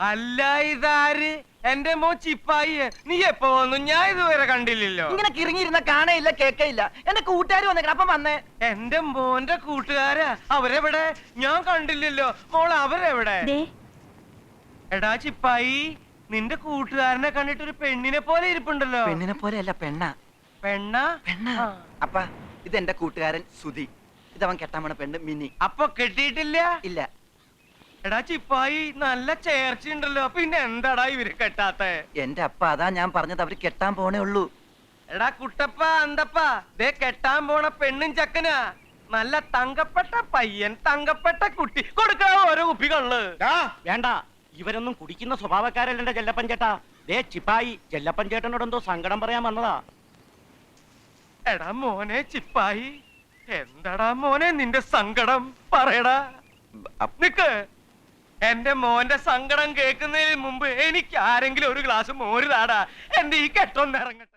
അല്ല ഇതാര്? എന്റെ മോ ചിപ്പായി. നീ എപ്പോ വന്നു? ഞാൻ ഇതുവരെ കണ്ടില്ലല്ലോ. ഇങ്ങനെ കിറങ്ങിയിരുന്ന കാണയില്ല കേക്കയില്ല. എന്റെ കൂട്ടുകാർ വന്നേക്കണം, അപ്പം വന്നേ. എന്റെ മോന്റെ കൂട്ടുകാരാ? അവരെവിടെ? ഞാൻ കണ്ടില്ലല്ലോ. മോൾ അവരെവിടെ? എടാ ചിപ്പായി, നിന്റെ കൂട്ടുകാരനെ കണ്ടിട്ട് ഒരു പെണ്ണിനെ പോലെ ഇരിപ്പുണ്ടല്ലോ. പെണ്ണിനെ പോലെ അല്ല, പെണ്ണ. പെണ്ണ? അപ്പ ഇത് എന്റെ കൂട്ടുകാരൻ സുധി. ഇതവൻ കെട്ടാൻ പോണ പെണ്ണ് മിനി. അപ്പൊ കെട്ടിയിട്ടില്ല? ഇല്ല. എടാ ചിപ്പായി, നല്ല ചേർച്ചയുണ്ടല്ലോ. പിന്നെ എന്താടാ ഇവര് കെട്ടാത്തെ? എന്റെ അപ്പ അതാ ഞാൻ പറഞ്ഞത്, അവര് കെട്ടാൻ പോണേ ഉള്ളൂ. എടാ കുട്ടപ്പ, അന്തപ്പ, ദേ കെട്ടാൻ പോണ പെണ്ണും ചക്കനാ. നല്ല തങ്കപ്പെട്ട പയ്യൻ, തങ്കപ്പെട്ട കുട്ടി. കൊടുക്കാ ഓരോ കുപ്പികള്. വേണ്ട, ഇവരൊന്നും കുടിക്കുന്ന സ്വഭാവക്കാരല്ല ചെല്ലപ്പൻ ചേട്ടാ. ദേ ചിപ്പായി, ചെല്ലപ്പൻ ചേട്ടനോട് എന്തോ സങ്കടം പറയാൻ വന്നതാ. എടാ മോനെ ചിപ്പായി, എന്താടാ മോനെ നിന്റെ സങ്കടം? പറയടാ. നിക്ക്. എന്റെ മോന്റെ സങ്കടം കേൾക്കുന്നതിന് മുമ്പ് എനിക്ക് ആരെങ്കിലും ഒരു ഗ്ലാസ് മോര് താടാ. എന്റെ ഈ കെട്ടൊന്നിറങ്ങട്ടെ.